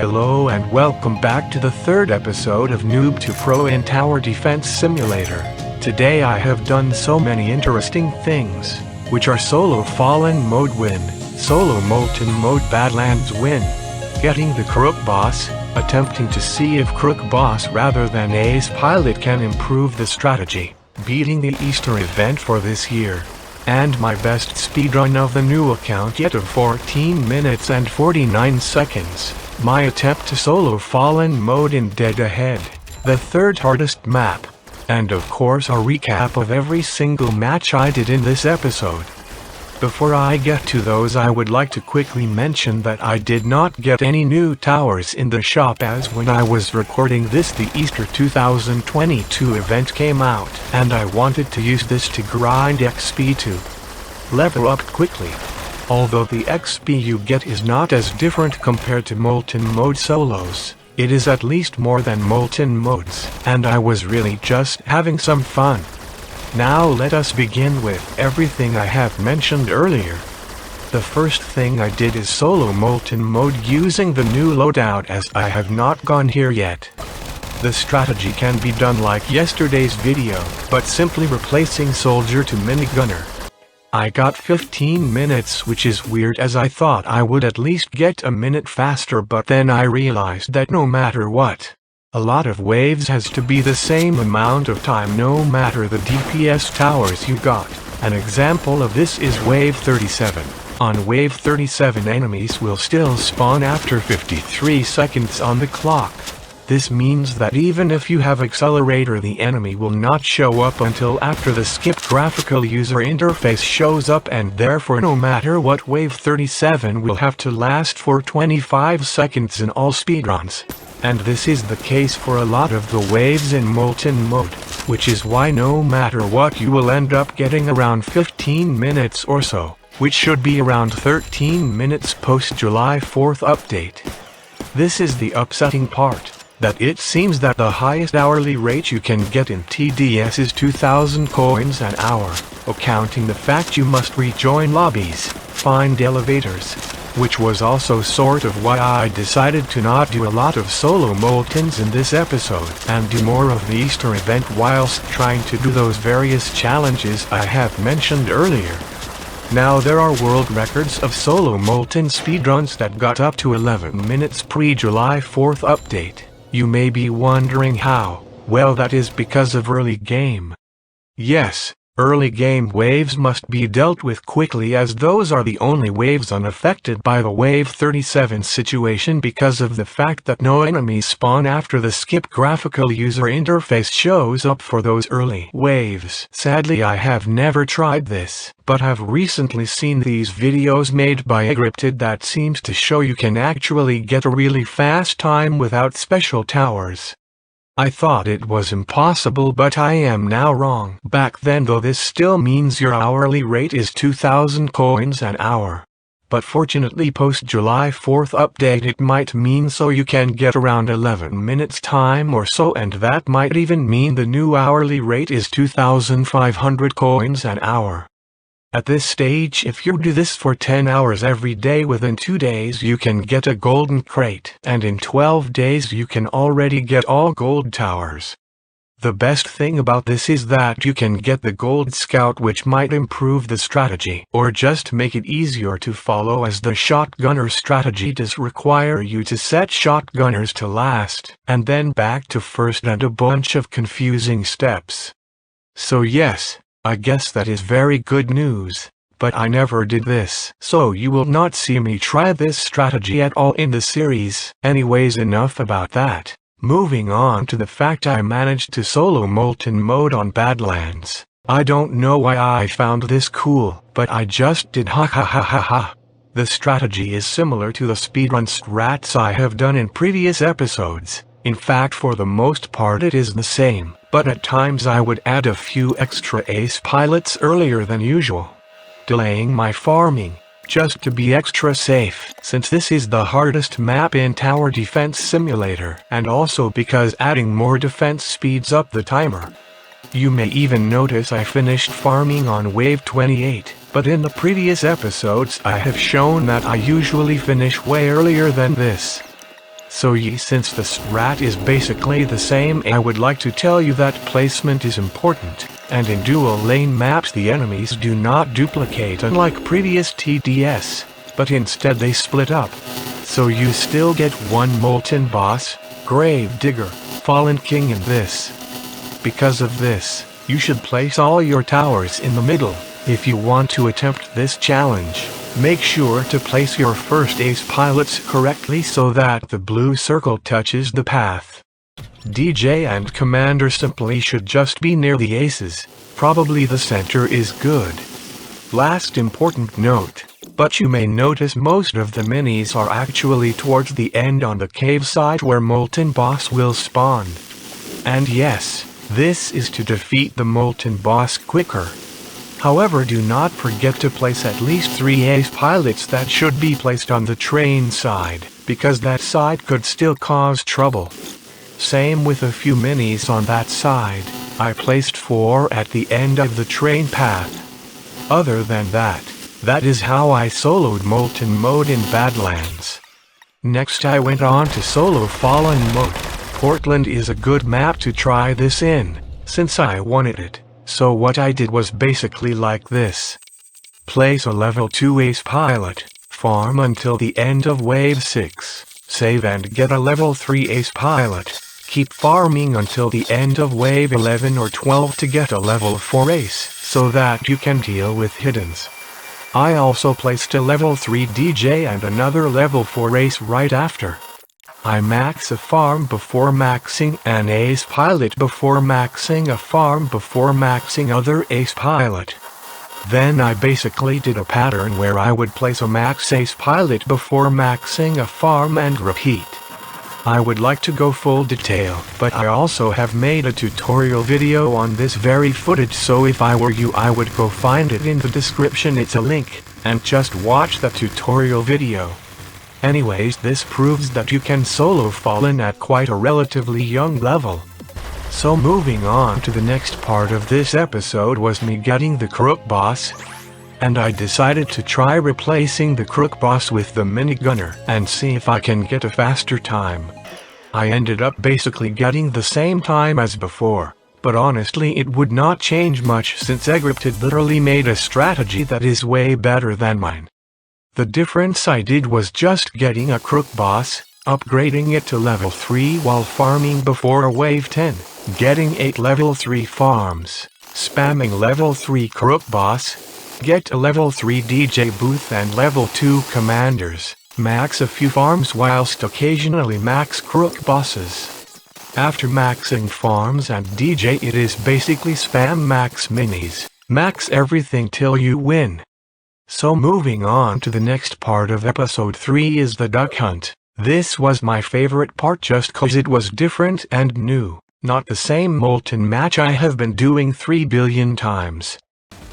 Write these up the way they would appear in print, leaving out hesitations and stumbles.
Hello and welcome back to the third episode of Noob to Pro in Tower Defense Simulator. Today I have done so many interesting things, which are solo Fallen mode win, solo Molten mode Badlands win, getting the Crook boss, attempting to see if Crook boss rather than Ace Pilot can improve the strategy, beating the Easter event for this year, and my best speedrun of the new account yet of 14 minutes and 49 seconds, my attempt to solo Fallen mode in Dead Ahead, the third hardest map, and of course a recap of every single match I did in this episode. Before I get to those, I would like to quickly mention that I did not get any new towers in the shop, as when I was recording this the Easter 2022 event came out, and I wanted to use this to grind XP to level up quickly. Although the XP you get is not as different compared to Molten mode solos, it is at least more than Molten modes, and I was really just having some fun. Now let us begin with everything I have mentioned earlier. The first thing I did is solo Molten mode using the new loadout, as I have not gone here yet. The strategy can be done like yesterday's video, but simply replacing soldier to minigunner. I got 15 minutes, which is weird as I thought I would at least get a minute faster, but then I realized that no matter what, a lot of waves has to be the same amount of time no matter the DPS towers you got. An example of this is wave 37. On wave 37 enemies will still spawn after 53 seconds on the clock. This means that even if you have accelerator, the enemy will not show up until after the skip graphical user interface shows up, and therefore no matter what, wave 37 will have to last for 25 seconds in all speedruns. And this is the case for a lot of the waves in Molten mode, which is why no matter what you will end up getting around 15 minutes or so, which should be around 13 minutes post July 4th update. This is the upsetting part, that it seems that the highest hourly rate you can get in TDS is 2,000 coins an hour, accounting the fact you must rejoin lobbies, find elevators, which was also sort of why I decided to not do a lot of solo Moltens in this episode, and do more of the Easter event whilst trying to do those various challenges I have mentioned earlier. Now there are world records of solo Molten speedruns that got up to 11 minutes pre-July 4th update. You may be wondering how. Well, that is because of early game. Yes, early game waves must be dealt with quickly, as those are the only waves unaffected by the wave 37 situation, because of the fact that no enemies spawn after the skip graphical user interface shows up for those early waves. Sadly, I have never tried this, but have recently seen these videos made by Encrypted that seems to show you can actually get a really fast time without special towers. I thought it was impossible, but I am now wrong. Back then though, this still means your hourly rate is 2,000 coins an hour. But fortunately post July 4th update it might mean so you can get around 11 minutes time or so, and that might even mean the new hourly rate is 2,500 coins an hour. At this stage, if you do this for 10 hours every day, within 2 days you can get a golden crate, and in 12 days you can already get all gold towers. The best thing about this is that you can get the gold scout, which might improve the strategy, or just make it easier to follow, as the shotgunner strategy does require you to set shotgunners to last, and then back to first, and a bunch of confusing steps. So yes, I guess that is very good news, but I never did this, so you will not see me try this strategy at all in the series. Anyways, enough about that. Moving on to the fact I managed to solo Molten mode on Badlands. I don't know why I found this cool, but I just did. Ha ha ha ha ha. The strategy is similar to the speedrun strats I have done in previous episodes. In fact, for the most part it is the same, but at times I would add a few extra ace pilots earlier than usual, delaying my farming, just to be extra safe, since this is the hardest map in Tower Defense Simulator, and also because adding more defense speeds up the timer. You may even notice I finished farming on wave 28, but in the previous episodes I have shown that I usually finish way earlier than this. Since the strat is basically the same, I would like to tell you that placement is important, and in dual lane maps the enemies do not duplicate unlike previous TDS, but instead they split up. So you still get one Molten boss, Grave Digger, Fallen King in this. Because of this, you should place all your towers in the middle. If you want to attempt this challenge, make sure to place your first ace pilots correctly so that the blue circle touches the path. DJ and Commander simply should just be near the aces, probably the center is good. Last important note, but you may notice most of the minis are actually towards the end on the cave side where Molten boss will spawn. And yes, this is to defeat the Molten boss quicker. However, do not forget to place at least 3 ace pilots that should be placed on the train side, because that side could still cause trouble. Same with a few minis on that side, I placed 4 at the end of the train path. Other than that, that is how I soloed Molten mode in Badlands. Next I went on to solo Fallen mode. Portland is a good map to try this in, since I wanted it. So what I did was basically like this. Place a level 2 ace pilot, farm until the end of wave 6, save and get a level 3 ace pilot, keep farming until the end of wave 11 or 12 to get a level 4 ace, so that you can deal with hiddens. I also placed a level 3 DJ and another level 4 ace right after. I max a farm before maxing an ace pilot before maxing a farm before maxing other ace pilot. Then I basically did a pattern where I would place a max ace pilot before maxing a farm and repeat. I would like to go full detail, but I also have made a tutorial video on this very footage, so if I were you I would go find it in the description, it's a link, and just watch the tutorial video. Anyways, this proves that you can solo Fallen at quite a relatively young level. So moving on to the next part of this episode was me getting the Crook boss. And I decided to try replacing the Crook boss with the minigunner and see if I can get a faster time. I ended up basically getting the same time as before, but honestly it would not change much since Egripted literally made a strategy that is way better than mine. The difference I did was just getting a Crook boss, upgrading it to level 3 while farming before wave 10, getting 8 level 3 farms, spamming level 3 Crook boss, get a level 3 DJ booth and level 2 commanders, max a few farms whilst occasionally max Crook bosses. After maxing farms and DJ, it is basically spam max minis, max everything till you win. So moving on to the next part of episode 3 is the duck hunt. This was my favorite part just cause it was different and new, not the same Molten match I have been doing 3 billion times.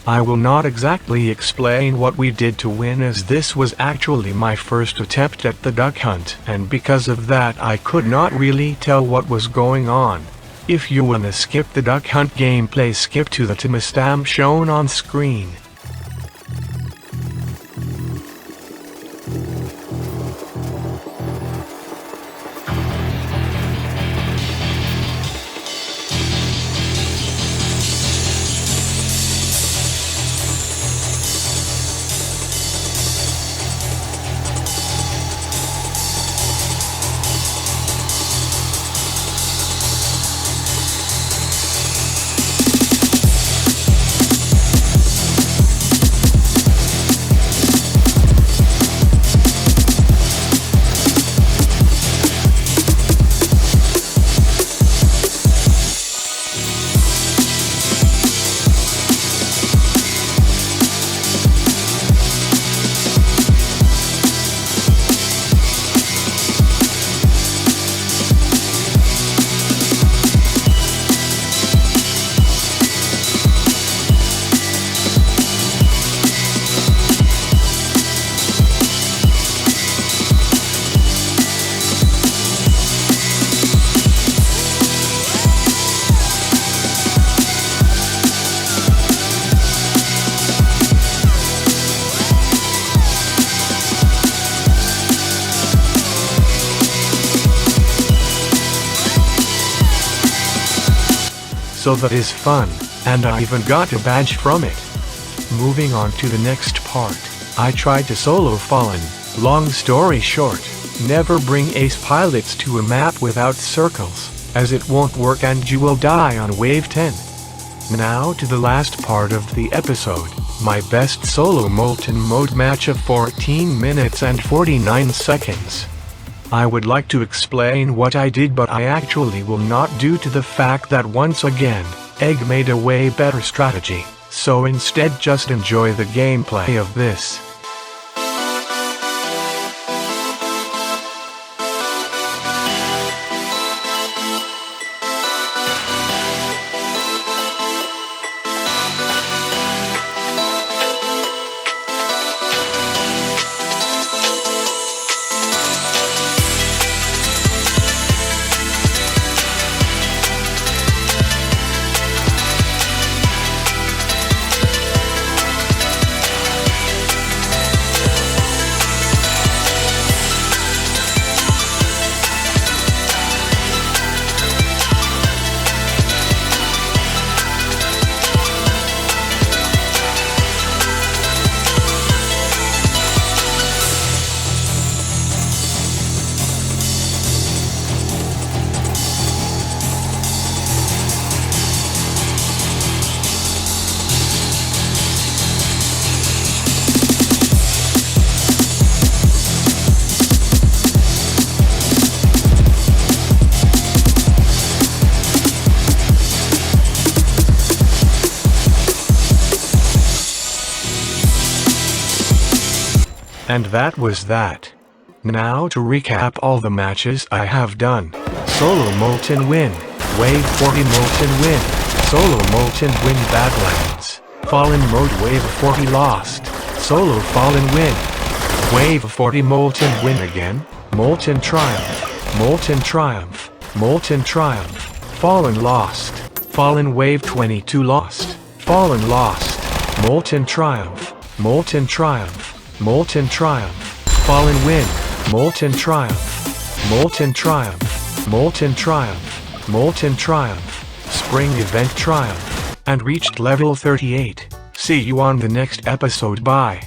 I will not exactly explain what we did to win, as this was actually my first attempt at the duck hunt, and because of that I could not really tell what was going on. If you wanna skip the duck hunt gameplay, skip to the timestamp shown on screen. so that is fun, and I even got a badge from it. Moving on to the next part, I tried to solo Fallen. Long story short, never bring ace pilots to a map without circles, as it won't work and you will die on wave 10. Now to the last part of the episode, my best solo Molten mode match of 14 minutes and 49 seconds. I would like to explain what I did, but I actually will not, due to the fact that once again, Egg made a way better strategy, so instead just enjoy the gameplay of this. And that was that. Now to recap all the matches I have done. Solo Molten win. Wave 40 Molten win. Solo Molten win Badlands. Fallen mode Wave 40 lost. Solo Fallen win. Wave 40 Molten win again. Molten triumph. Molten triumph. Molten triumph. Fallen lost. Fallen Wave 22 lost. Fallen lost. Molten triumph. Molten triumph. Molten triumph. Fallen win. Molten triumph. Molten triumph. Molten triumph. Molten triumph. Spring event triumph. And reached level 38. See you on the next episode. Bye.